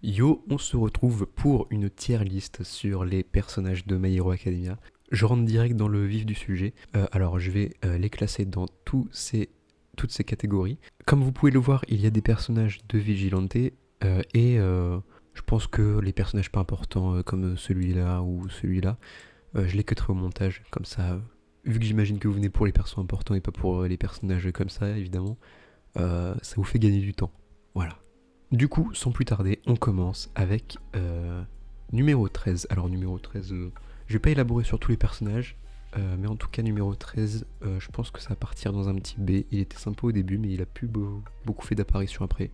Yo, on se retrouve pour une tier list sur les personnages de My Hero Academia. Je rentre direct dans le vif du sujet. Alors, je vais les classer dans toutes ces catégories. Comme vous pouvez le voir, il y a des personnages de Vigilante je pense que les personnages pas importants comme celui-là ou celui-là, je les cutterai au montage. Comme ça, vu que j'imagine que vous venez pour les persos importants et pas pour les personnages comme ça, évidemment, ça vous fait gagner du temps. Voilà. Du coup, sans plus tarder, on commence avec numéro 13. Alors numéro 13, je vais pas élaborer sur tous les personnages, mais en tout cas numéro 13, je pense que ça va partir dans un petit B. Il était sympa au début, mais il a plus beaucoup fait d'apparitions après.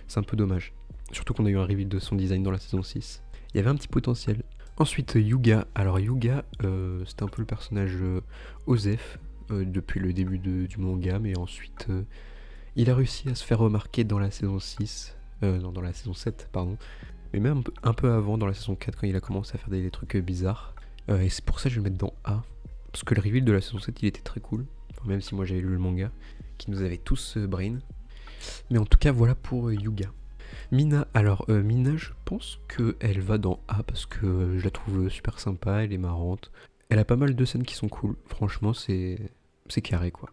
C'est un peu dommage. Surtout qu'on a eu un reveal de son design dans la saison 6. Il y avait un petit potentiel. Ensuite, Yuga. Alors Yuga, c'était un peu le personnage Osef depuis le début du manga, mais ensuite il a réussi à se faire remarquer dans la saison 6, non, dans la saison 7, pardon, mais même un peu avant, dans la saison 4, quand il a commencé à faire des trucs bizarres. Et c'est pour ça que je vais le mettre dans A, parce que le reveal de la saison 7, il était très cool, enfin, même si moi j'avais lu le manga, qui nous avait tous brain. Mais en tout cas, voilà pour Yuga. Mina, alors Mina, je pense qu'elle va dans A, parce que je la trouve super sympa, elle est marrante. Elle a pas mal de scènes qui sont cool, franchement, c'est carré quoi.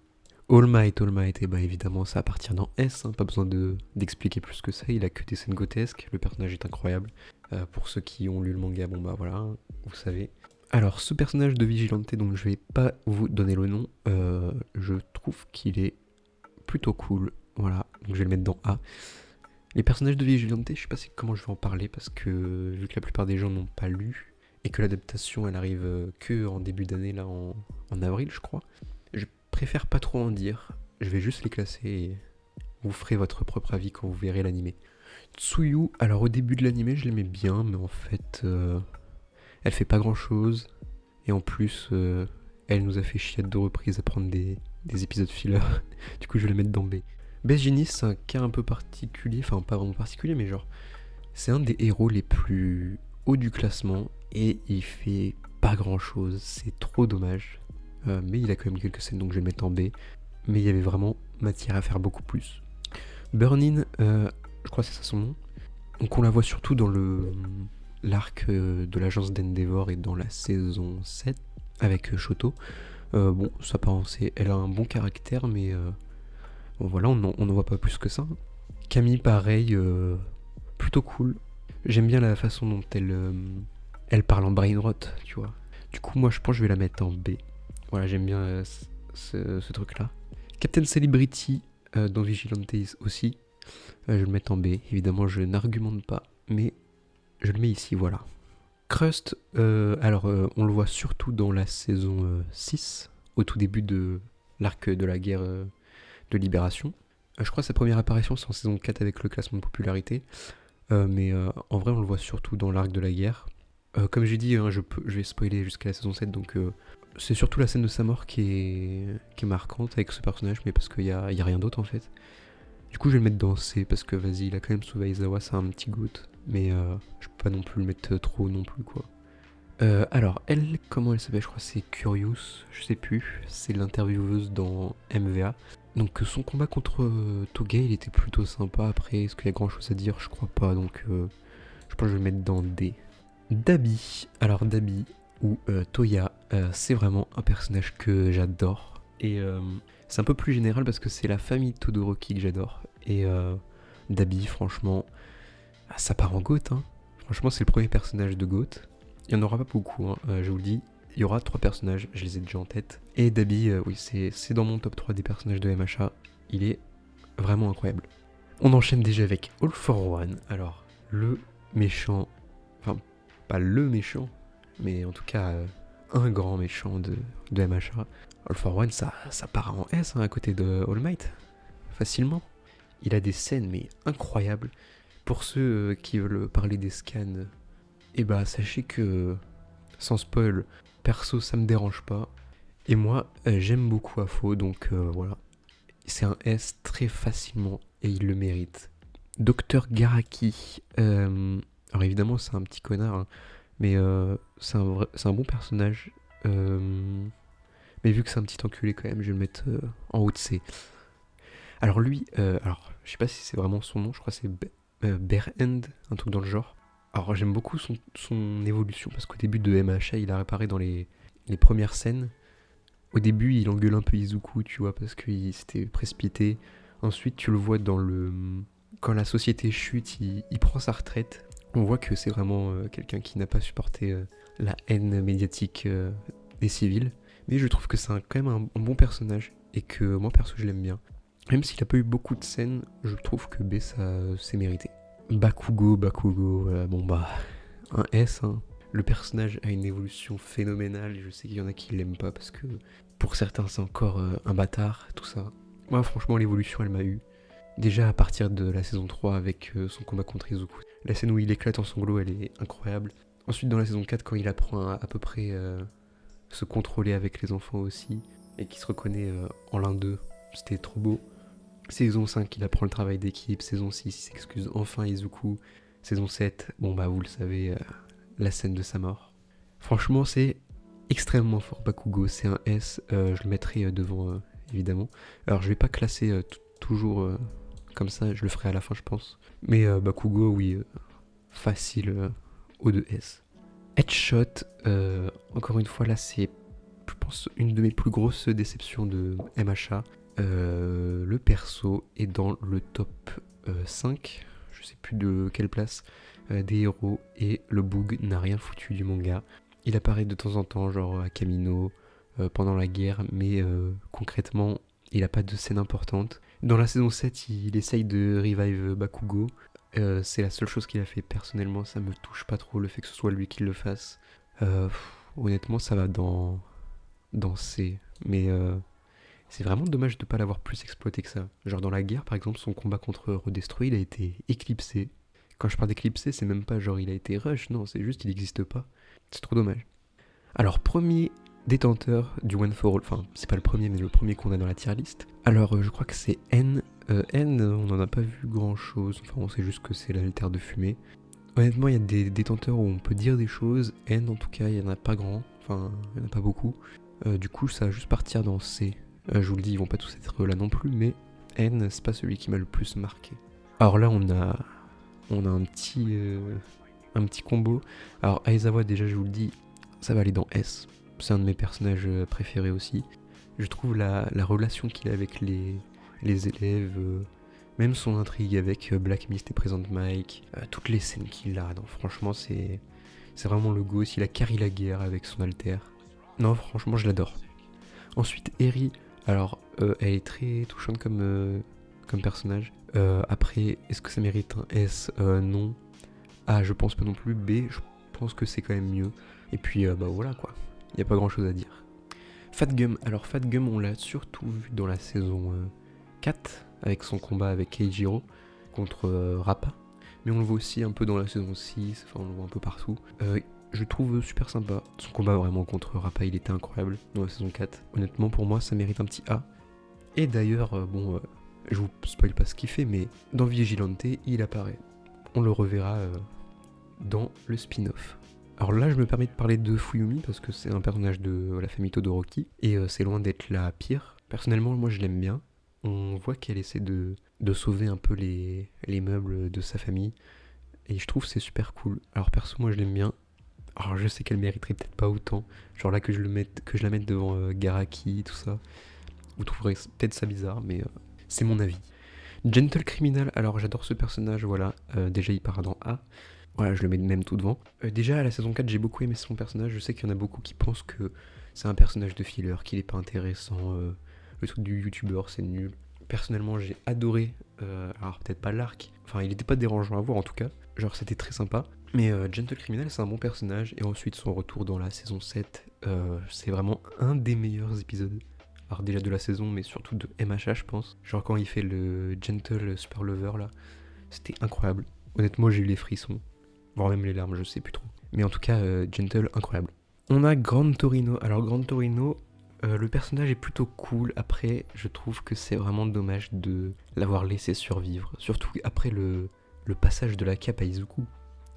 All Might, et bah évidemment ça va partir dans S, hein, pas besoin d'expliquer plus que ça, il a que des scènes grotesques, le personnage est incroyable. Pour ceux qui ont lu le manga, bon bah voilà, vous savez. Alors ce personnage de Vigilante, donc je vais pas vous donner le nom, je trouve qu'il est plutôt cool, voilà, donc je vais le mettre dans A. Les personnages de Vigilante, je sais pas comment je vais en parler parce que vu que la plupart des gens n'ont pas lu et que l'adaptation elle arrive que en début d'année là en avril je crois, je préfère pas trop en dire. Je vais juste les classer et vous ferez votre propre avis quand vous verrez l'animé. Tsuyu, alors au début de l'animé je l'aimais bien mais en fait elle fait pas grand chose et en plus elle nous a fait chier à 2 reprises à prendre des épisodes filler. Du coup je vais la mettre dans B. Best Genie, c'est un cas un peu particulier, enfin pas vraiment particulier, mais genre, c'est un des héros les plus hauts du classement et il fait pas grand chose, c'est trop dommage. Mais il a quand même quelques scènes, donc je vais le mettre en B. Mais il y avait vraiment matière à faire beaucoup plus. Burnin, je crois que c'est ça son nom. Donc on la voit surtout dans l'arc de l'agence d'Endeavor et dans la saison 7 avec Shoto. Bon, sa parence, elle a un bon caractère, mais bon, voilà, on n'en voit pas plus que ça. Camille, pareil, plutôt cool. J'aime bien la façon dont elle parle en brain rot, tu vois. Du coup, moi, je pense que je vais la mettre en B. Voilà, j'aime bien ce truc-là. Captain Celebrity, dans Vigilante aussi, je vais le mettre en B. Évidemment, je n'argumente pas, mais je le mets ici, voilà. Crust, on le voit surtout dans la saison 6, au tout début de l'arc de la guerre de Libération. Je crois que sa première apparition c'est en saison 4 avec le classement de popularité, mais en vrai on le voit surtout dans l'arc de la guerre. Comme j'ai dit, hein, je vais spoiler jusqu'à la saison 7, donc c'est surtout la scène de sa mort qui est marquante avec ce personnage, mais parce qu'il y a rien d'autre en fait. Du coup je vais le mettre dans C, parce que vas-y, il a quand même sauvé Aizawa, c'est un petit goût, mais je peux pas non plus le mettre trop non plus quoi. Alors, elle, comment elle s'appelle? Je crois que c'est Curious, je sais plus. C'est l'intervieweuse dans MVA. Donc son combat contre Toga, il était plutôt sympa. Après, est-ce qu'il y a grand chose à dire? Je crois pas, donc je pense que je vais le mettre dans D. Dabi. Alors Dabi, ou Toya, c'est vraiment un personnage que j'adore. Et c'est un peu plus général parce que c'est la famille Todoroki que j'adore. Et Dabi, franchement, ça part en GOAT, hein. Franchement, c'est le premier personnage de GOAT. Il n'y en aura pas beaucoup, hein, je vous le dis. Il y aura 3 personnages, je les ai déjà en tête. Et Dabi, oui, c'est dans mon top 3 des personnages de MHA. Il est vraiment incroyable. On enchaîne déjà avec All for One. Alors, le méchant. Enfin, pas le méchant, mais en tout cas, un grand méchant de MHA. All for One, ça part en S hein, à côté de All Might. Facilement. Il a des scènes, mais incroyables. Pour ceux qui veulent parler des scans, et bah sachez que, sans spoil, perso ça me dérange pas. Et moi j'aime beaucoup Afo, donc voilà. C'est un S très facilement et il le mérite. Docteur Garaki. Alors évidemment c'est un petit connard, hein, mais c'est un bon personnage. Mais vu que c'est un petit enculé quand même, je vais le mettre en haut de C. Alors lui, alors je sais pas si c'est vraiment son nom, je crois que c'est Bare End, un truc dans le genre. Alors j'aime beaucoup son évolution parce qu'au début de MHA, il apparaît dans les premières scènes. Au début, il engueule un peu Izuku, tu vois, parce qu'il s'était précipité. Ensuite, tu le vois dans le... Quand la société chute, il prend sa retraite. On voit que c'est vraiment quelqu'un qui n'a pas supporté la haine médiatique des civils. Mais je trouve que c'est quand même un bon personnage et que moi, perso, je l'aime bien. Même s'il n'a pas eu beaucoup de scènes, je trouve que B, ça c'est mérité. Bakugo, bon bah, un S, hein. Le personnage a une évolution phénoménale, et je sais qu'il y en a qui l'aiment pas parce que pour certains c'est encore un bâtard, tout ça. Moi franchement l'évolution elle m'a eu. Déjà à partir de la saison 3 avec son combat contre Izuku. La scène où il éclate en sanglots elle est incroyable. Ensuite dans la saison 4 quand il apprend à peu près se contrôler avec les enfants aussi et qu'il se reconnaît en l'un d'eux, c'était trop beau. Saison 5 il apprend le travail d'équipe, saison 6 il s'excuse enfin Izuku. Saison 7, bon bah vous le savez, la scène de sa mort. Franchement, c'est extrêmement fort Bakugo, c'est un S, je le mettrai devant évidemment. Alors je vais pas classer toujours comme ça, je le ferai à la fin je pense. Mais Bakugo, oui, facile au 2S. Headshot, encore une fois là c'est, je pense, une de mes plus grosses déceptions de MHA. Le perso est dans le top 5, je sais plus de quelle place, des héros, et le Boog n'a rien foutu du manga. Il apparaît de temps en temps, genre à Kamino, pendant la guerre, mais concrètement, il n'a pas de scène importante. Dans la saison 7, il essaye de revive Bakugo. C'est la seule chose qu'il a fait personnellement, ça me touche pas trop le fait que ce soit lui qui le fasse. Honnêtement, ça va dans C, mais c'est vraiment dommage de ne pas l'avoir plus exploité que ça. Genre dans la guerre, par exemple, son combat contre Redestroy, il a été éclipsé. Quand je parle d'éclipsé, c'est même pas genre il a été rush, non, c'est juste il n'existe pas. C'est trop dommage. Alors, premier détenteur du One for All, enfin, c'est pas le premier, mais le premier qu'on a dans la tier list. Alors, je crois que c'est N. N, on n'en a pas vu grand chose, enfin, on sait juste que c'est l'alter de fumée. Honnêtement, il y a des détenteurs où on peut dire des choses. N, en tout cas, il y en a pas grand, enfin, il y en a pas beaucoup. Du coup, ça va juste partir dans C. Je vous le dis, ils vont pas tous être là non plus, mais N, c'est pas celui qui m'a le plus marqué. Alors là, on a un petit combo. Alors Aizawa, déjà, je vous le dis, ça va aller dans S. C'est un de mes personnages préférés aussi. Je trouve la relation qu'il a avec les élèves, même son intrigue avec Black Mist et Present Mike, toutes les scènes qu'il a, non, franchement, c'est vraiment le gosse. Il a carry la guerre avec son alter. Non, franchement, je l'adore. Ensuite, Eri. Alors, elle est très touchante comme personnage. Après, est-ce que ça mérite un S? Non. A, je pense pas non plus. B, je pense que c'est quand même mieux. Et puis, bah voilà quoi. Il n'y a pas grand chose à dire. Fatgum. Alors, Fatgum, on l'a surtout vu dans la saison 4, avec son combat avec Keijiro contre Rappa. Mais on le voit aussi un peu dans la saison 6, enfin, on le voit un peu partout. Je trouve super sympa. Son combat vraiment contre Rappa, il était incroyable dans la saison 4. Honnêtement, pour moi, ça mérite un petit A. Et d'ailleurs, je vous spoil pas ce qu'il fait, mais dans Vigilante, il apparaît. On le reverra dans le spin-off. Alors là, je me permets de parler de Fuyumi parce que c'est un personnage de la famille Todoroki et c'est loin d'être la pire. Personnellement, moi, je l'aime bien. On voit qu'elle essaie de sauver un peu les meubles de sa famille et je trouve que c'est super cool. Alors perso, moi, je l'aime bien. Alors je sais qu'elle mériterait peut-être pas autant. Genre là que je la mette devant Garaki, tout ça. Vous trouverez peut-être ça bizarre, mais c'est mon avis. Gentle Criminal, alors j'adore ce personnage, voilà. Déjà il part dans A. Voilà, je le mets même tout devant. Déjà à la saison 4, j'ai beaucoup aimé son personnage. Je sais qu'il y en a beaucoup qui pensent que c'est un personnage de filler, qu'il est pas intéressant. Le truc du youtubeur, c'est nul. Personnellement, j'ai adoré. Alors peut-être pas l'arc. Enfin, il était pas dérangeant à voir en tout cas. Genre c'était très sympa. Mais Gentle Criminal, c'est un bon personnage. Et ensuite, son retour dans la saison 7, c'est vraiment un des meilleurs épisodes. Alors déjà de la saison, mais surtout de MHA, je pense. Genre quand il fait le Gentle Super Lover, là, c'était incroyable. Honnêtement, j'ai eu les frissons. Voire même les larmes, je sais plus trop. Mais en tout cas, Gentle, incroyable. On a Grand Torino. Alors Grand Torino, le personnage est plutôt cool. Après, je trouve que c'est vraiment dommage de l'avoir laissé survivre. Surtout après le passage de la cape à Izuku.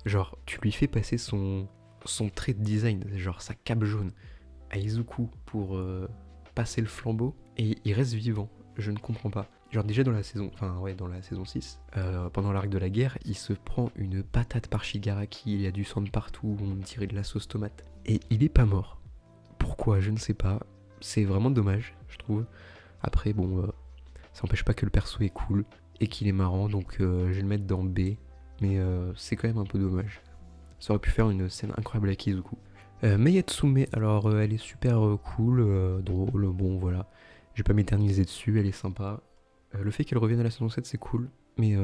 Genre, tu lui fais passer son trait de design, genre sa cape jaune, à Izuku pour passer le flambeau, et il reste vivant. Je ne comprends pas. Genre déjà dans la saison 6, pendant l'arc de la guerre, il se prend une patate par Shigaraki, il y a du sang de partout, on dirait de la sauce tomate. Et il est pas mort. Pourquoi? Je ne sais pas. C'est vraiment dommage, je trouve. Après, bon, ça n'empêche pas que le perso est cool et qu'il est marrant, donc je vais le mettre dans B. Mais c'est quand même un peu dommage. Ça aurait pu faire une scène incroyable avec Izuku. Meyatsume, alors elle est super cool, drôle, bon voilà. Je vais pas m'éterniser dessus, elle est sympa. Le fait qu'elle revienne à la saison 7, c'est cool. Mais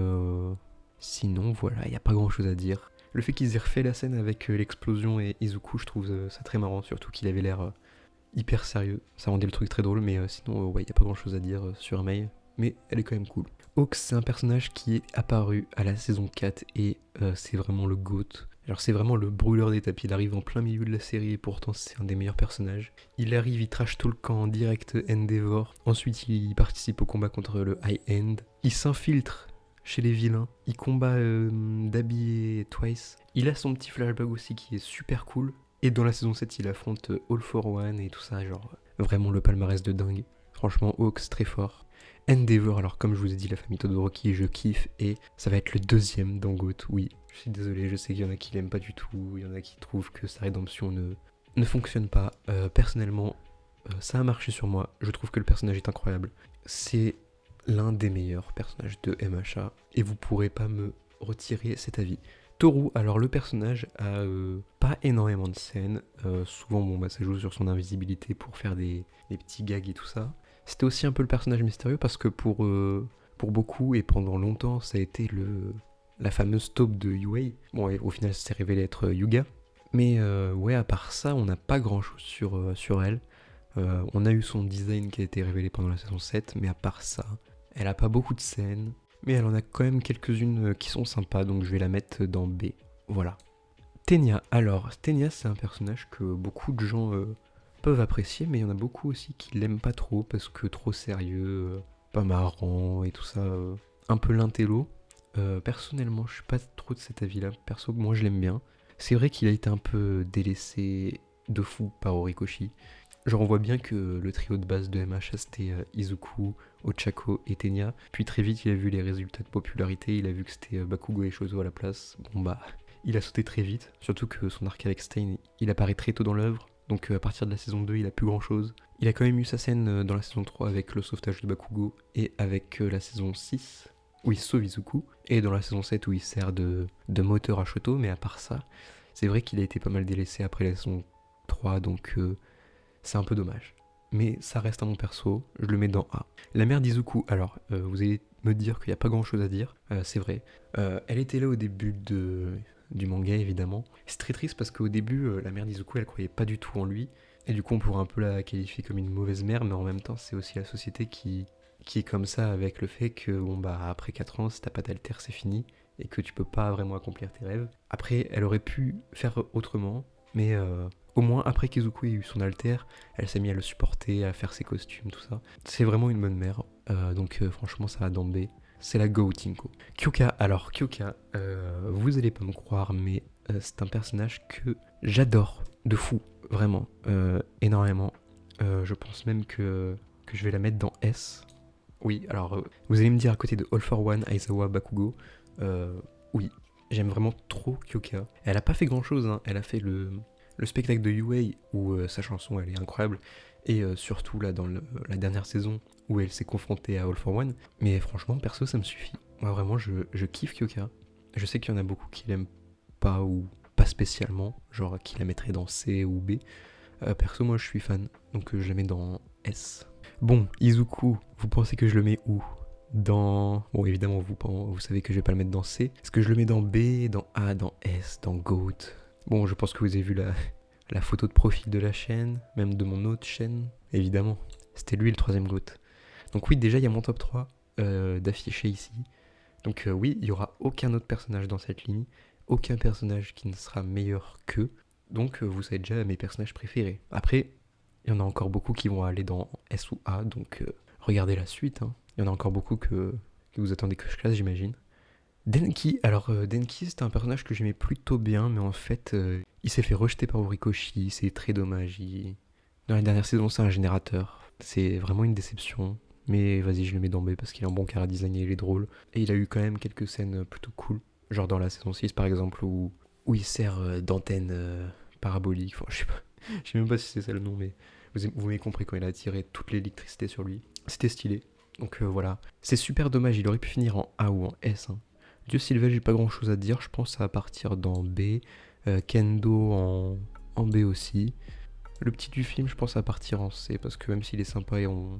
sinon, voilà, il n'y a pas grand chose à dire. Le fait qu'ils aient refait la scène avec l'explosion et Izuku, je trouve ça très marrant, surtout qu'il avait l'air hyper sérieux. Ça rendait le truc très drôle, mais sinon, ouais, il n'y a pas grand chose à dire sur Mei. Mais elle est quand même cool. Hawks, c'est un personnage qui est apparu à la saison 4 et c'est vraiment le GOAT. Alors c'est vraiment le brûleur des tapis, il arrive en plein milieu de la série et pourtant c'est un des meilleurs personnages. Il arrive, il trash tout le camp en direct Endeavor. Ensuite il participe au combat contre le High End. Il s'infiltre chez les vilains. Il combat Dabi et Twice. Il a son petit flashback aussi qui est super cool. Et dans la saison 7 il affronte All for One et tout ça, genre vraiment le palmarès de dingue. Franchement Hawks très fort. Endeavor, alors comme je vous ai dit, la famille Todoroki, je kiffe et ça va être le deuxième dans GOAT, oui. Je suis désolé, je sais qu'il y en a qui l'aiment pas du tout, il y en a qui trouvent que sa rédemption ne fonctionne pas. Personnellement, ça a marché sur moi, je trouve que le personnage est incroyable. C'est l'un des meilleurs personnages de MHA et vous pourrez pas me retirer cet avis. Toru, alors le personnage a pas énormément de scènes, souvent bon, bah, ça joue sur son invisibilité pour faire des petits gags et tout ça. C'était aussi un peu le personnage mystérieux parce que pour beaucoup et pendant longtemps ça a été la fameuse taupe de Yue. Bon, et au final ça s'est révélé être Yuga. Mais ouais, à part ça, on n'a pas grand chose sur elle. On a eu son design qui a été révélé pendant la saison 7, mais à part ça, elle a pas beaucoup de scènes. Mais elle en a quand même quelques-unes qui sont sympas, donc je vais la mettre dans B. Voilà. Tenya, alors Tenya c'est un personnage que beaucoup de gens peuvent apprécier, mais il y en a beaucoup aussi qui l'aiment pas trop parce que trop sérieux, pas marrant et tout ça, un peu l'intello. Personnellement, je suis pas trop de cet avis-là. Perso, moi je l'aime bien. C'est vrai qu'il a été un peu délaissé de fou par Horikoshi. Genre on voit bien que le trio de base de MHA c'était Izuku, Ochako et Tenya. Puis très vite il a vu les résultats de popularité, il a vu que c'était Bakugo et Shozo à la place. Bon bah, il a sauté très vite, surtout que son arc avec Stein, il apparaît très tôt dans l'œuvre. Donc à partir de la saison 2, il a plus grand chose. Il a quand même eu sa scène dans la saison 3 avec le sauvetage de Bakugo et avec la saison 6 où il sauve Izuku et dans la saison 7 où il sert de moteur à Shoto, mais à part ça, c'est vrai qu'il a été pas mal délaissé après la saison 3, donc c'est un peu dommage. Mais ça reste à mon perso, je le mets dans A. La mère d'Izuku, alors vous allez me dire qu'il n'y a pas grand chose à dire, c'est vrai. Elle était là au début du manga évidemment. C'est très triste parce qu'au début, la mère d'Izuku elle croyait pas du tout en lui. Et du coup on pourrait un peu la qualifier comme une mauvaise mère, mais en même temps c'est aussi la société qui est comme ça avec le fait que bon bah après 4 ans si t'as pas d'alter c'est fini et que tu peux pas vraiment accomplir tes rêves. Après elle aurait pu faire autrement, mais au moins après qu'Izuku ait eu son alter, elle s'est mise à le supporter, à faire ses costumes, tout ça. C'est vraiment une bonne mère, donc franchement ça va dans B. C'est la Go Tinko. Kyoka, alors Kyoka, vous allez pas me croire, mais c'est un personnage que j'adore de fou, vraiment, énormément. Je pense même que je vais la mettre dans S. Oui, alors vous allez me dire à côté de All for One, Aizawa, Bakugo, oui, j'aime vraiment trop Kyoka. Elle a pas fait grand chose, hein. Elle a fait le spectacle de Yue où sa chanson elle est incroyable, et surtout là dans la dernière saison où elle s'est confrontée à All for One. Mais franchement, perso, ça me suffit. Moi vraiment, je kiffe Kyoka. Je sais qu'il y en a beaucoup qui l'aiment pas ou pas spécialement, genre qui la mettraient dans C ou B. Perso, moi je suis fan, donc je la mets dans S. Bon, Izuku, vous pensez que je le mets où? Bon, évidemment, vous savez que je vais pas le mettre dans C. Est-ce que je le mets dans B, dans A, dans S, dans GOAT? Bon, je pense que vous avez vu la photo de profil de la chaîne, même de mon autre chaîne. Évidemment, c'était lui le troisième GOAT. Donc oui, déjà, il y a mon top 3 d'affiché ici. Donc oui, il n'y aura aucun autre personnage dans cette ligne. Aucun personnage qui ne sera meilleur qu'eux. Donc vous savez déjà mes personnages préférés. Après, il y en a encore beaucoup qui vont aller dans S ou A, donc regardez la suite. Hein. Il y en a encore beaucoup que vous attendez que je classe, j'imagine. Denki, alors Denki c'était un personnage que j'aimais plutôt bien, mais en fait il s'est fait rejeter par Horikoshi, c'est très dommage. Dans la dernière saison c'est un générateur, c'est vraiment une déception. Mais vas-y, je le mets dans B parce qu'il a un bon chara design et il est drôle. Et il a eu quand même quelques scènes plutôt cool. Genre dans la saison 6 par exemple, où il sert d'antenne parabolique. Enfin, je sais même pas si c'est ça le nom, mais vous m'avez compris quand il a tiré toute l'électricité sur lui. C'était stylé. Donc voilà. C'est super dommage, il aurait pu finir en A ou en S. Hein. Dieu Sylvain, j'ai pas grand chose à dire. Je pense que ça va partir dans B. Kendo en B aussi. Le petit du film, je pense à partir en C, parce que même s'il est sympa et on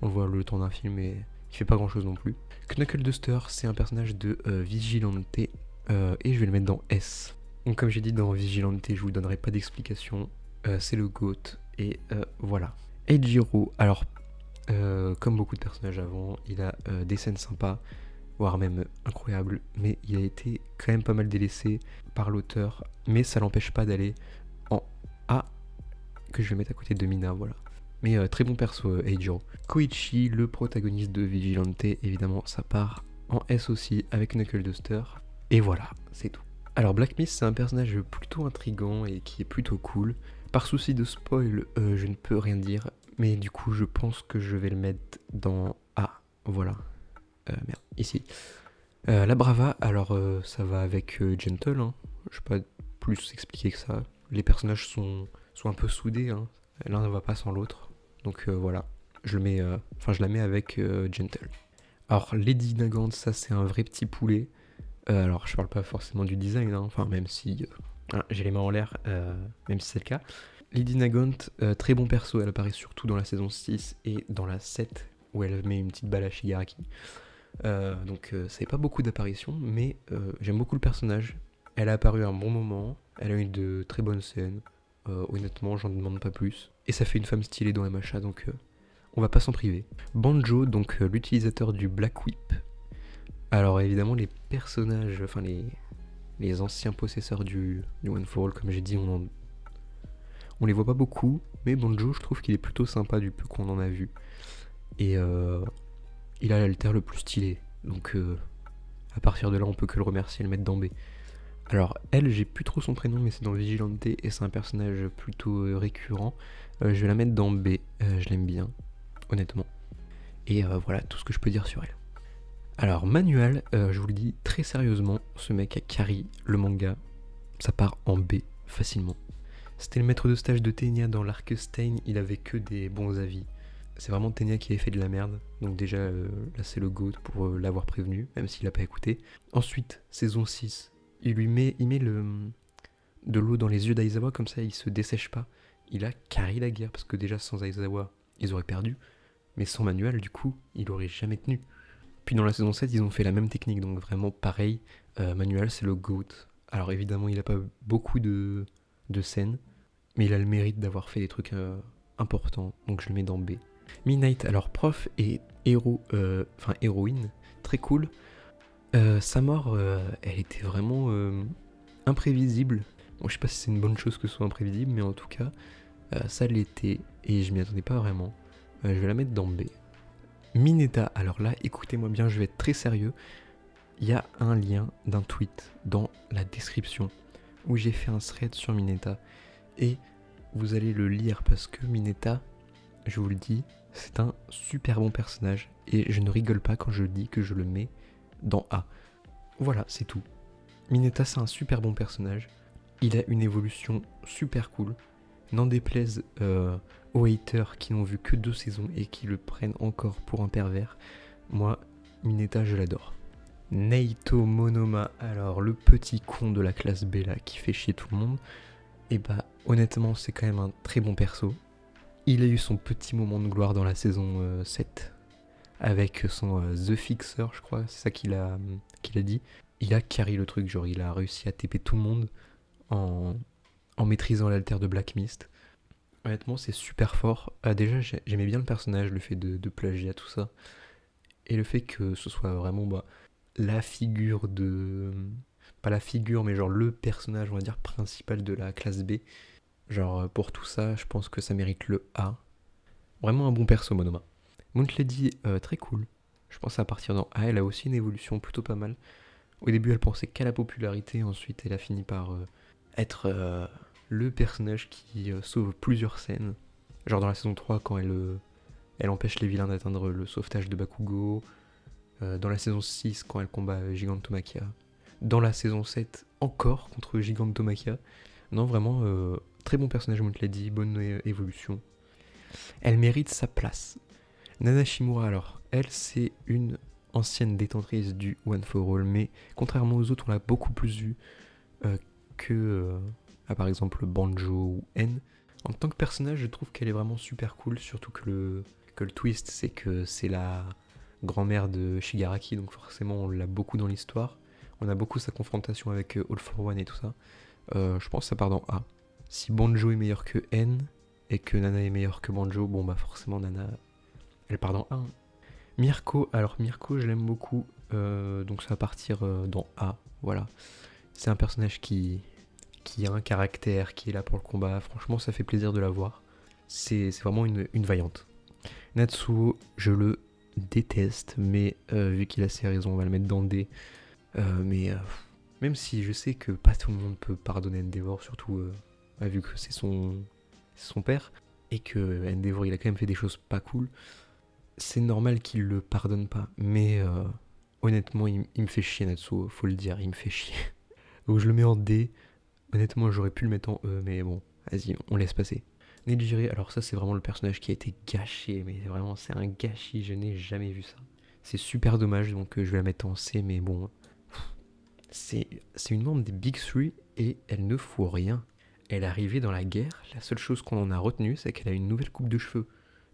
le voit le temps d'un film, et il fait pas grand chose non plus. Knuckle Duster, c'est un personnage de Vigilante, et je vais le mettre dans S. Donc comme j'ai dit dans Vigilante, je vous donnerai pas d'explication, c'est le GOAT, et voilà. Eijiro, alors, comme beaucoup de personnages avant, il a des scènes sympas, voire même incroyables, mais il a été quand même pas mal délaissé par l'auteur, mais ça l'empêche pas d'aller en A, que je vais mettre à côté de Mina, voilà. Mais très bon perso, Eijiro. Koichi, le protagoniste de Vigilante, évidemment, ça part en S aussi avec Knuckle Duster. Et voilà, c'est tout. Alors Black Mist, c'est un personnage plutôt intriguant et qui est plutôt cool. Par souci de spoil, je ne peux rien dire, mais du coup, je pense que je vais le mettre dans A. Voilà. Merde, ici. La Brava, alors ça va avec Gentle, hein. Je vais pas plus expliquer que ça. Les personnages sont un peu soudés, hein. L'un ne va pas sans l'autre. Donc voilà, je la mets avec Gentle. Alors Lady Nagant, ça c'est un vrai petit poulet. Alors je parle pas forcément du design, hein. Enfin même si j'ai les mains en l'air, même si c'est le cas. Lady Nagant, très bon perso, elle apparaît surtout dans la saison 6 et dans la 7 où elle met une petite balle à Shigaraki. Donc ça fait pas beaucoup d'apparitions, mais j'aime beaucoup le personnage. Elle a apparu à un bon moment, elle a eu de très bonnes scènes. Honnêtement, j'en demande pas plus. Et ça fait une femme stylée dans MHA, donc on va pas s'en priver. Banjo, donc l'utilisateur du Black Whip. Alors évidemment, les personnages, enfin les anciens possesseurs du One for All, comme j'ai dit, on les voit pas beaucoup, mais Banjo, je trouve qu'il est plutôt sympa du peu qu'on en a vu. Et il a l'alter le plus stylé, donc à partir de là, on peut que le remercier et le mettre dans B. Alors, elle, j'ai plus trop son prénom, mais c'est dans Vigilante et c'est un personnage plutôt récurrent. Je vais la mettre dans B, je l'aime bien, honnêtement. Et voilà tout ce que je peux dire sur elle. Alors, Manuel, je vous le dis très sérieusement, ce mec a carry le manga, ça part en B facilement. C'était le maître de stage de Tenya dans l'arc Stein, il avait que des bons avis. C'est vraiment Tenya qui avait fait de la merde, donc déjà là c'est le GOAT pour l'avoir prévenu, même s'il n'a pas écouté. Ensuite, saison 6. Il met de l'eau dans les yeux d'Aizawa, comme ça il se dessèche pas. Il a carré la guerre, parce que déjà sans Aizawa, ils auraient perdu. Mais sans Manuel, du coup, il aurait jamais tenu. Puis dans la saison 7, ils ont fait la même technique, donc vraiment pareil. Manuel, c'est le GOAT. Alors évidemment, il a pas beaucoup de scènes, mais il a le mérite d'avoir fait des trucs importants, donc je le mets dans B. Midnight, alors prof et héroïne, très cool. Sa mort, elle était vraiment imprévisible. Bon, je sais pas si c'est une bonne chose que ce soit imprévisible, mais en tout cas, ça l'était, et je m'y attendais pas vraiment. Je vais la mettre dans B. Mineta, alors là, écoutez-moi bien, je vais être très sérieux. Il y a un lien d'un tweet dans la description où j'ai fait un thread sur Mineta, et vous allez le lire parce que Mineta, je vous le dis, c'est un super bon personnage, et je ne rigole pas quand je dis que je le mets dans A. Voilà, c'est tout. Mineta, c'est un super bon personnage. Il a une évolution super cool. N'en déplaise aux haters qui n'ont vu que 2 saisons et qui le prennent encore pour un pervers. Moi, Mineta, je l'adore. Naito Monoma, alors le petit con de la classe B là qui fait chier tout le monde. Et bah honnêtement, c'est quand même un très bon perso. Il a eu son petit moment de gloire dans la saison 7. Avec son The Fixer, je crois, c'est ça qu'il a dit. Il a carry le truc, genre il a réussi à TP tout le monde en maîtrisant l'alter de Black Mist. Honnêtement, c'est super fort. Déjà, j'aimais bien le personnage, le fait de plagiat, tout ça. Et le fait que ce soit vraiment la figure de... Pas la figure, mais genre le personnage, on va dire, principal de la classe B. Genre, pour tout ça, je pense que ça mérite le A. Vraiment un bon perso, Monoma. Mount Lady, très cool. Je pense à partir dans A, elle a aussi une évolution plutôt pas mal. Au début, elle pensait qu'à la popularité, ensuite elle a fini par être le personnage qui sauve plusieurs scènes. Genre dans la saison 3, quand elle Elle empêche les vilains d'atteindre le sauvetage de Bakugo. Dans la saison 6, quand elle combat Gigantomachia. Dans la saison 7, encore contre Gigantomachia. Non, vraiment, très bon personnage, comme je l'ai dit, bonne évolution. Elle mérite sa place. Nana Shimura, alors, elle, c'est une ancienne détentrice du One for All, mais contrairement aux autres, on l'a beaucoup plus vue que, par exemple, Banjo ou N. En tant que personnage, je trouve qu'elle est vraiment super cool, surtout que le twist, c'est que c'est la grand-mère de Shigaraki, donc forcément, on l'a beaucoup dans l'histoire. On a beaucoup sa confrontation avec All for One et tout ça. Je pense que ça part dans A. Si Banjo est meilleur que N, et que Nana est meilleur que Banjo, bon bah forcément Nana, elle part dans A. Hein. Mirko, alors Mirko je l'aime beaucoup, donc ça va partir dans A, voilà. C'est un personnage qui a un caractère, qui est là pour le combat, franchement ça fait plaisir de la voir. C'est vraiment une vaillante. Natsuo, je le déteste, mais vu qu'il a ses raisons, on va le mettre dans D. Même si je sais que pas tout le monde peut pardonner Endeavor, surtout vu que c'est son père, et que Endeavor il a quand même fait des choses pas cool, c'est normal qu'il le pardonne pas. Mais honnêtement, il me fait chier Natsuo, faut le dire, il me fait chier. Donc je le mets en D. Honnêtement, j'aurais pu le mettre en E, mais bon, vas-y, on laisse passer. Nejire, alors ça c'est vraiment le personnage qui a été gâché, mais vraiment c'est un gâchis, je n'ai jamais vu ça. C'est super dommage, donc je vais la mettre en C, mais bon, c'est une membre des Big Three et elle ne fout rien. Elle est arrivée dans la guerre, la seule chose qu'on en a retenue, c'est qu'elle a une nouvelle coupe de cheveux.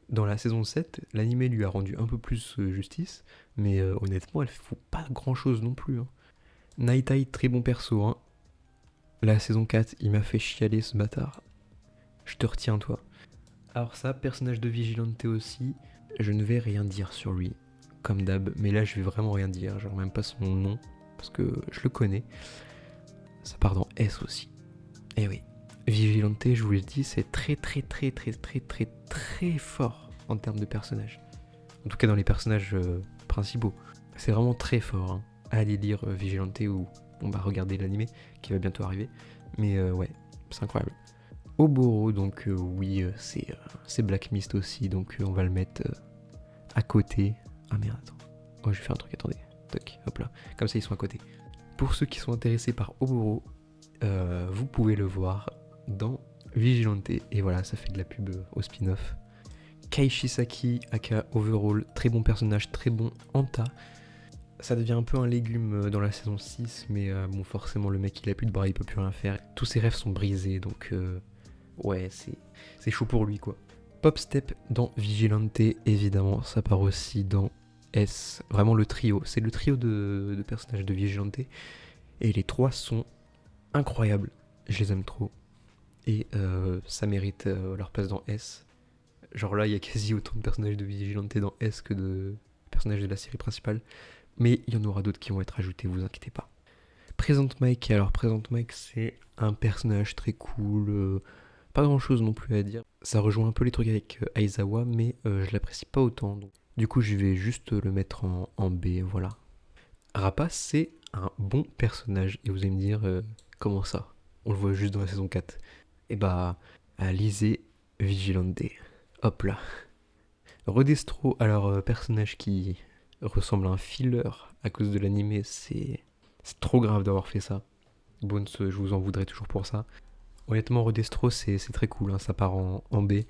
Dans la saison 7, l'anime lui a rendu un peu plus justice, mais honnêtement, elle fout pas grand chose non plus. Hein. Naitai, très bon perso. Hein. La saison 4, il m'a fait chialer ce bâtard. Je te retiens, toi. Alors ça, personnage de Vigilante aussi, je ne vais rien dire sur lui, comme d'hab, mais là je vais vraiment rien dire, genre même pas son nom, parce que je le connais. Ça part dans S aussi. Eh oui. Vigilante, je vous l'ai dit, c'est très très très très très très très fort en termes de personnages. En tout cas dans les personnages principaux. C'est vraiment très fort. Hein. Allez lire Vigilante ou regardez l'anime qui va bientôt arriver. Mais ouais, c'est incroyable. Oboro, donc oui, c'est Black Mist aussi, donc on va le mettre à côté. Ah merde, attends. Oh, je vais faire un truc, attendez. Toc, hop là. Comme ça, ils sont à côté. Pour ceux qui sont intéressés par Oboro, vous pouvez le voir dans Vigilante. Et voilà, ça fait de la pub au spin-off. Kaishisaki, aka Overall, très bon personnage, très bon Anta. Ça devient un peu un légume dans la saison 6, mais bon, forcément, le mec, il a plus de bras, il peut plus rien faire. Tous ses rêves sont brisés, donc ouais, c'est chaud pour lui, quoi. Pop Step dans Vigilante, évidemment, ça part aussi dans S. Vraiment le trio, c'est le trio de personnages de Vigilante. Et les trois sont incroyables, je les aime trop. Et ça mérite leur place dans S. Genre là, il y a quasi autant de personnages de Vigilante dans S que de personnages de la série principale. Mais il y en aura d'autres qui vont être ajoutés, vous inquiétez pas. Present Mike, alors Present Mike, c'est un personnage très cool, pas grand chose non plus à dire. Ça rejoint un peu les trucs avec Aizawa, mais je l'apprécie pas autant. Donc. Du coup, je vais juste le mettre en B, voilà. Rapace, c'est un bon personnage, et vous allez me dire, comment ça? On le voit juste dans la saison 4. Et bah, lisez Vigilante. Hop là. Redestro, alors personnage qui ressemble à un filler à cause de l'anime, c'est trop grave d'avoir fait ça. Bones, je vous en voudrais toujours pour ça. Honnêtement, Redestro, c'est très cool, hein, ça part en B.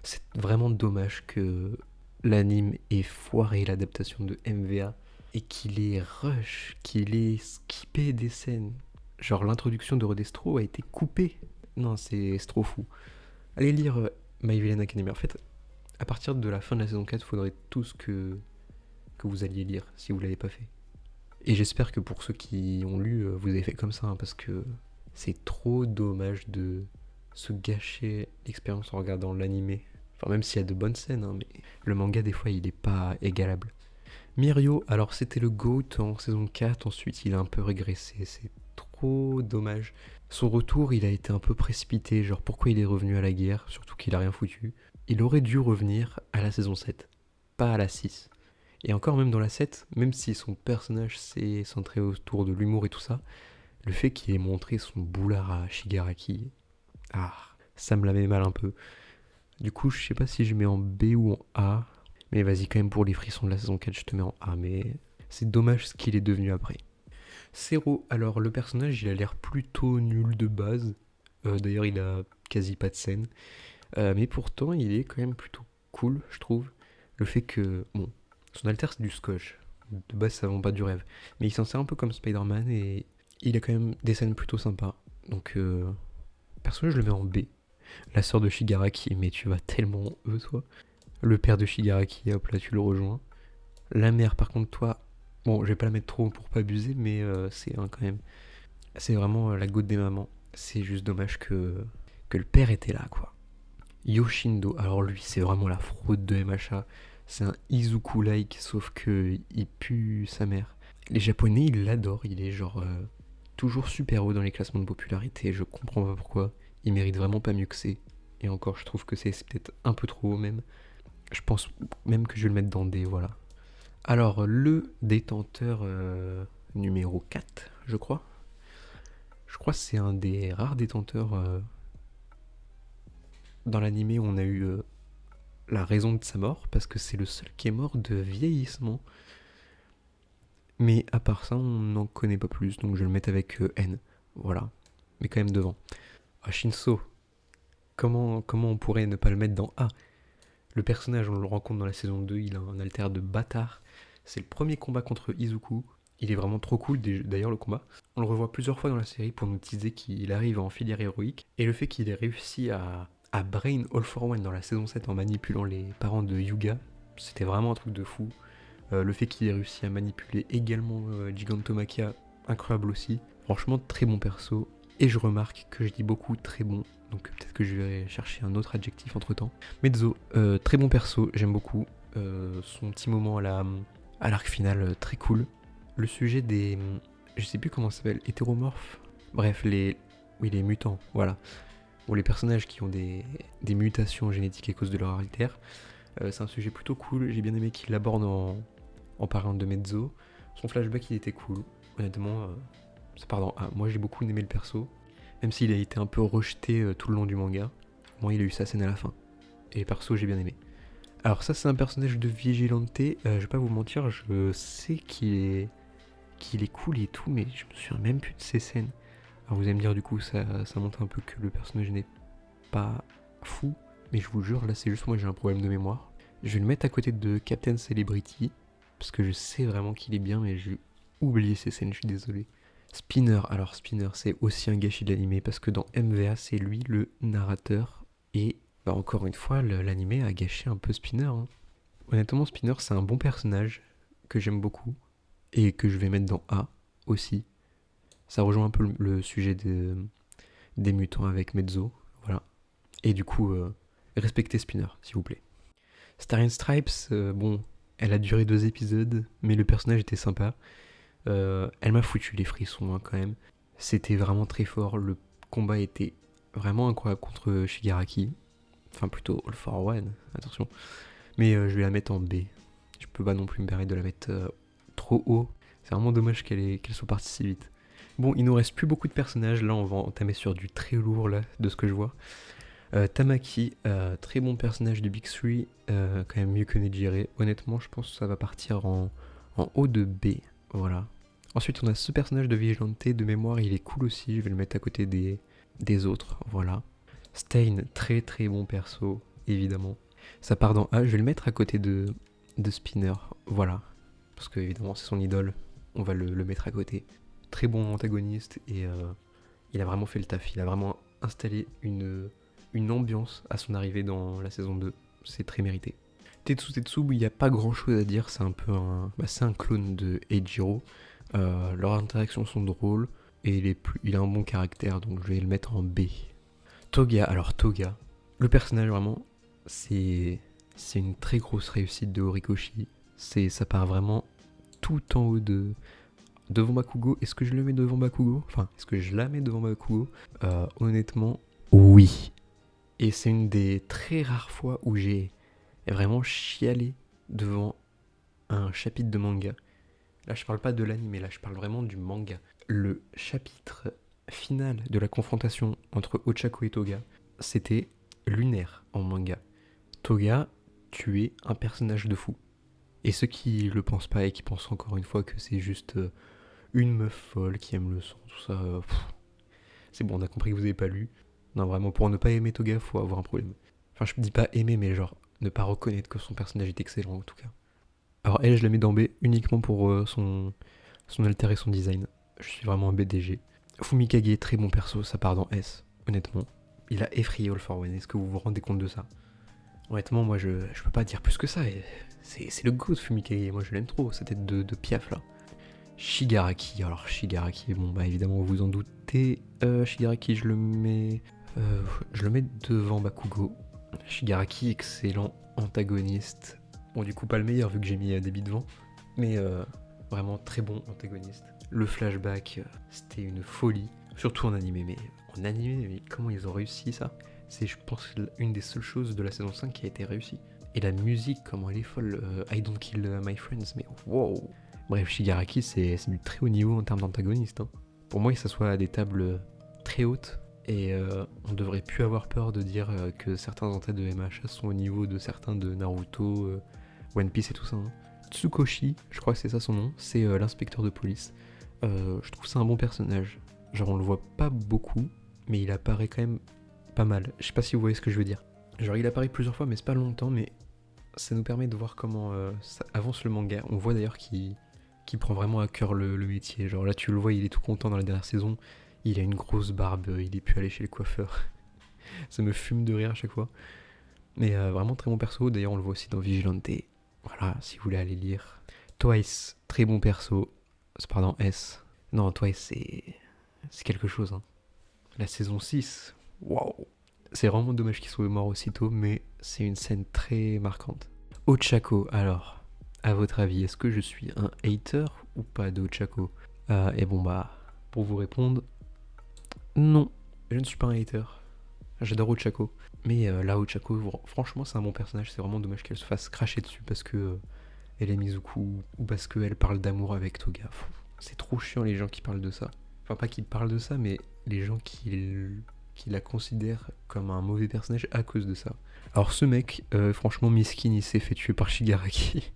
C'est vraiment dommage que l'anime ait foiré l'adaptation de MVA et qu'il ait rush, qu'il ait skippé des scènes. Genre l'introduction de Redestro a été coupée. Non, c'est trop fou. Allez lire My Villain Academy. En fait, à partir de la fin de la saison 4, il faudrait tout ce que vous alliez lire si vous l'avez pas fait. Et j'espère que pour ceux qui ont lu, vous avez fait comme ça, hein, parce que c'est trop dommage de se gâcher l'expérience en regardant l'animé. Enfin, même s'il y a de bonnes scènes, hein, mais le manga, des fois, il est pas égalable. Mirio, alors c'était le GOAT en saison 4, ensuite il a un peu régressé, c'est trop dommage. Son retour, il a été un peu précipité, genre pourquoi il est revenu à la guerre, surtout qu'il a rien foutu. Il aurait dû revenir à la saison 7, pas à la 6. Et encore même dans la 7, même si son personnage s'est centré autour de l'humour et tout ça, le fait qu'il ait montré son boulard à Shigaraki, ça me la met mal un peu. Du coup, je sais pas si je mets en B ou en A. Mais vas-y, quand même, pour les frissons de la saison 4, je te mets en A, mais c'est dommage ce qu'il est devenu après. Zero, alors le personnage, il a l'air plutôt nul de base. D'ailleurs, il a quasi pas de scène. Mais pourtant, il est quand même plutôt cool, je trouve. Le fait que, bon, son alter, c'est du scotch. De base, ça vend pas du rêve. Mais il s'en sert un peu comme Spider-Man et il a quand même des scènes plutôt sympas. Donc, perso, je le mets en B. La sœur de Shigaraki, mais tu vas tellement en E, toi. Le père de Shigaraki, hop là, tu le rejoins. La mère, par contre, toi, bon, je vais pas la mettre trop pour pas abuser, mais c'est un quand même. C'est vraiment la goutte des mamans. C'est juste dommage que le père était là, quoi. Yoshindo, alors lui, c'est vraiment la fraude de MHA. C'est un Izuku-like, sauf que il pue sa mère. Les Japonais, ils l'adorent. Il est genre toujours super haut dans les classements de popularité. Je comprends pas pourquoi. Il mérite vraiment pas mieux que c'est. Et encore, je trouve que c'est peut-être un peu trop haut même. Je pense même que je vais le mettre dans D, voilà. Alors, le détenteur numéro 4, je crois. Je crois que c'est un des rares détenteurs dans l'animé où on a eu la raison de sa mort, parce que c'est le seul qui est mort de vieillissement. Mais à part ça, on n'en connaît pas plus, donc je vais le mettre avec N. Voilà. Mais quand même devant. Ah, Shinso. Comment on pourrait ne pas le mettre dans A? Le personnage, on le rencontre dans la saison 2, il a un alter de bâtard. C'est le premier combat contre Izuku. Il est vraiment trop cool, d'ailleurs, le combat. On le revoit plusieurs fois dans la série pour nous teaser qu'il arrive en filière héroïque. Et le fait qu'il ait réussi à brain All for One dans la saison 7 en manipulant les parents de Yuga, c'était vraiment un truc de fou. Le fait qu'il ait réussi à manipuler également Gigantomachia, incroyable aussi. Franchement, très bon perso. Et je remarque que je dis beaucoup très bon, donc peut-être que je vais chercher un autre adjectif entre temps. Mezzo, très bon perso, j'aime beaucoup. Son petit moment à l'arc final, très cool. Le sujet des. Je sais plus comment ça s'appelle, hétéromorphes. Bref, oui, les mutants, voilà. Ou les personnages qui ont des mutations génétiques à cause de leur alter. C'est un sujet plutôt cool, j'ai bien aimé qu'il l'aborde en parlant de Mezzo. Son flashback, il était cool. Honnêtement, ça part dans A. Moi, j'ai beaucoup aimé le perso. Même s'il a été un peu rejeté tout le long du manga. Moi, il a eu sa scène à la fin. Et perso, j'ai bien aimé. Alors ça, c'est un personnage de Vigilante. Je vais pas vous mentir, je sais qu'il est cool et tout, mais je me souviens même plus de ses scènes. Alors vous allez me dire, du coup, ça montre un peu que le personnage n'est pas fou. Mais je vous jure, là, c'est juste moi, j'ai un problème de mémoire. Je vais le mettre à côté de Captain Celebrity, parce que je sais vraiment qu'il est bien, mais j'ai oublié ses scènes, je suis désolé. Spinner, alors Spinner, c'est aussi un gâchis de l'animé, parce que dans MVA, c'est lui le narrateur, et bah, encore une fois, l'animé a gâché un peu Spinner. Hein. Honnêtement, Spinner, c'est un bon personnage, que j'aime beaucoup, et que je vais mettre dans A aussi. Ça rejoint un peu le sujet des mutants avec Mezzo, voilà. Et du coup, respectez Spinner, s'il vous plaît. Starry Stripes, bon, elle a duré 2 épisodes, mais le personnage était sympa. Elle m'a foutu les frissons hein, quand même. C'était vraiment très fort. Le combat était vraiment incroyable contre Shigaraki. Enfin, plutôt All for One, attention. Mais je vais la mettre en B. Je peux pas non plus me permettre de la mettre trop haut. C'est vraiment dommage qu'elle soit partie si vite. Bon, il nous reste plus beaucoup de personnages. Là, on va entamer sur du très lourd, là, de ce que je vois. Tamaki, très bon personnage de Big 3, quand même mieux que Nejire. Honnêtement, je pense que ça va partir en haut de B. Voilà. Ensuite, on a ce personnage de Vigilante, de mémoire, il est cool aussi. Je vais le mettre à côté des autres. Voilà. Stein, très très bon perso, évidemment. Ça part dans A. Je vais le mettre à côté de Spinner. Voilà. Parce que, évidemment, c'est son idole. On va le mettre à côté. Très bon antagoniste et il a vraiment fait le taf. Il a vraiment installé une ambiance à son arrivée dans la saison 2. C'est très mérité. Tetsu, il n'y a pas grand chose à dire, c'est un peu c'est un clone de Eijiro. Leurs interactions sont drôles et il a un bon caractère, donc je vais le mettre en B. Toga, alors Toga, le personnage vraiment, c'est une très grosse réussite de Horikoshi. Ça part vraiment tout en haut devant Bakugo. Est-ce que je le mets devant Bakugo? Enfin, est-ce que je la mets devant Bakugo? Honnêtement, oui. Et c'est une des très rares fois où j'ai vraiment chialé devant un chapitre de manga. Là, je parle pas de l'anime, là, je parle vraiment du manga. Le chapitre final de la confrontation entre Ochako et Toga, c'était lunaire en manga. Toga, tu es un personnage de fou. Et ceux qui le pensent pas et qui pensent encore une fois que c'est juste une meuf folle qui aime le sang, tout ça, c'est bon, on a compris que vous avez pas lu. Non, vraiment, pour ne pas aimer Toga, faut avoir un problème. Enfin, je dis pas aimer, mais genre, ne pas reconnaître que son personnage est excellent en tout cas. Alors elle, je la mets dans B uniquement pour son alter et son design. Je suis vraiment un BDG. Fumikage, très bon perso, ça part dans S, honnêtement. Il a effrayé All for One, est-ce que vous vous rendez compte de ça? Honnêtement, moi je peux pas dire plus que ça. C'est le goût de Fumikage, moi je l'aime trop, cette tête de piaf là. Shigaraki, alors Shigaraki, bon bah évidemment vous vous en doutez. Shigaraki, je le mets devant Bakugo. Shigaraki, excellent antagoniste. Bon, du coup, pas le meilleur vu que j'ai mis des billes devant, mais vraiment très bon antagoniste. Le flashback, c'était une folie, surtout en animé. Mais en animé, mais comment ils ont réussi ça? C'est, je pense, une des seules choses de la saison 5 qui a été réussie. Et la musique, comment elle est folle. I Don't Kill My Friends, mais wow! Bref, Shigaraki, c'est du très haut niveau en termes d'antagoniste. Hein. Pour moi, il s'assoit à des tables très hautes. Et on devrait plus avoir peur de dire que certains antas de MHA sont au niveau de certains de Naruto, One Piece et tout ça. Hein. Tsukoshi, je crois que c'est ça son nom, c'est l'inspecteur de police. Je trouve ça un bon personnage. Genre on le voit pas beaucoup, mais il apparaît quand même pas mal. Je sais pas si vous voyez ce que je veux dire. Genre il apparaît plusieurs fois, mais c'est pas longtemps, mais ça nous permet de voir comment ça avance le manga. On voit d'ailleurs qu'il prend vraiment à cœur le métier. Genre là tu le vois, il est tout content dans la dernière saison. Il a une grosse barbe, il est plus allé chez le coiffeur. Ça me fume de rire à chaque fois. Mais vraiment très bon perso, d'ailleurs on le voit aussi dans Vigilante. Voilà, si vous voulez aller lire. Twice, très bon perso. C'est pardon, S. Non, Twice c'est quelque chose. Hein. La saison 6, waouh. C'est vraiment dommage qu'il soit mort aussitôt, mais c'est une scène très marquante. Ochako, alors, à votre avis, est-ce que je suis un hater ou pas de Ochako? Et bon bah, pour vous répondre, non, je ne suis pas un hater. J'adore Ochako. Mais là, Ochako, franchement, c'est un bon personnage. C'est vraiment dommage qu'elle se fasse cracher dessus parce que elle est Mizuku ou parce qu'elle parle d'amour avec Toga. C'est trop chiant les gens qui parlent de ça. Enfin, pas qui parlent de ça, mais les gens qui la considèrent comme un mauvais personnage à cause de ça. Alors, ce mec, franchement, Miskin, il s'est fait tuer par Shigaraki.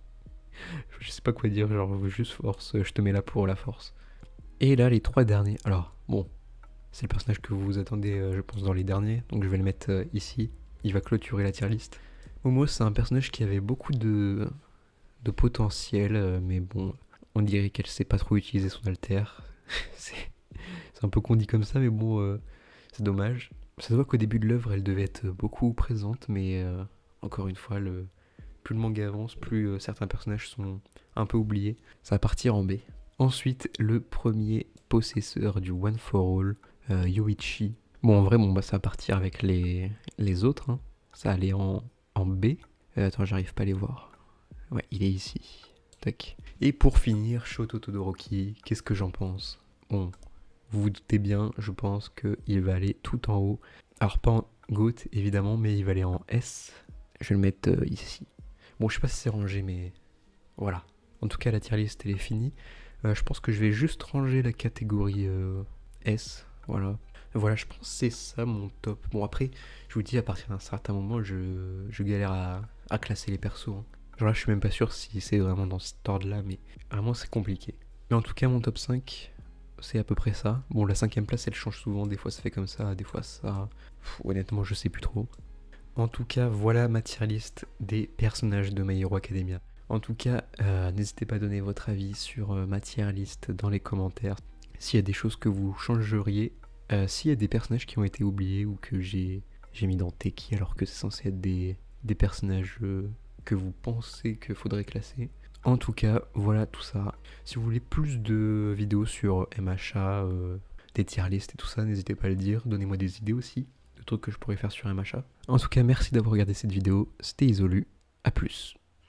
Je sais pas quoi dire, genre, juste force, je te mets là pour la force. Et là, les 3 derniers. Alors, bon. C'est le personnage que vous attendez, je pense, dans les derniers. Donc je vais le mettre ici. Il va clôturer la tier list. Momo, c'est un personnage qui avait beaucoup de potentiel. Mais bon, on dirait qu'elle sait pas trop utiliser son alter. c'est un peu qu'on dit comme ça, mais bon, c'est dommage. Ça se voit qu'au début de l'œuvre, elle devait être beaucoup présente. Mais encore une fois, plus le manga avance, plus certains personnages sont un peu oubliés. Ça va partir en B. Ensuite, le premier possesseur du One for All, Yoichi. Bon, en vrai, bon, bah, ça va partir avec les autres. Hein. Ça allait en B. Attends, j'arrive pas à les voir. Ouais, il est ici. Tac. Et pour finir, Shoto Todoroki, qu'est-ce que j'en pense? Bon, vous vous doutez bien, je pense qu'il va aller tout en haut. Alors, pas en GOAT, évidemment, mais il va aller en S. Je vais le mettre ici. Bon, je sais pas si c'est rangé, mais voilà. En tout cas, la tier list, elle est finie. Je pense que je vais juste ranger la catégorie S. Voilà. Voilà, je pense que c'est ça mon top. Bon, après, je vous dis, à partir d'un certain moment, je galère à classer les persos. Hein. Genre là, je suis même pas sûr si c'est vraiment dans cet ordre-là, mais vraiment, c'est compliqué. Mais en tout cas, mon top 5, c'est à peu près ça. Bon, la 5ème place, elle change souvent. Des fois, ça fait comme ça, des fois, ça... honnêtement, je sais plus trop. En tout cas, voilà ma tier list des personnages de My Hero Academia. En tout cas, n'hésitez pas à donner votre avis sur ma tier list dans les commentaires. S'il y a des choses que vous changeriez, s'il y a des personnages qui ont été oubliés ou que j'ai mis dans Teki alors que c'est censé être des personnages que vous pensez qu'il faudrait classer. En tout cas, voilà tout ça. Si vous voulez plus de vidéos sur MHA, des tier lists et tout ça, n'hésitez pas à le dire. Donnez-moi des idées aussi, de trucs que je pourrais faire sur MHA. En tout cas, merci d'avoir regardé cette vidéo. C'était Isolu. À plus.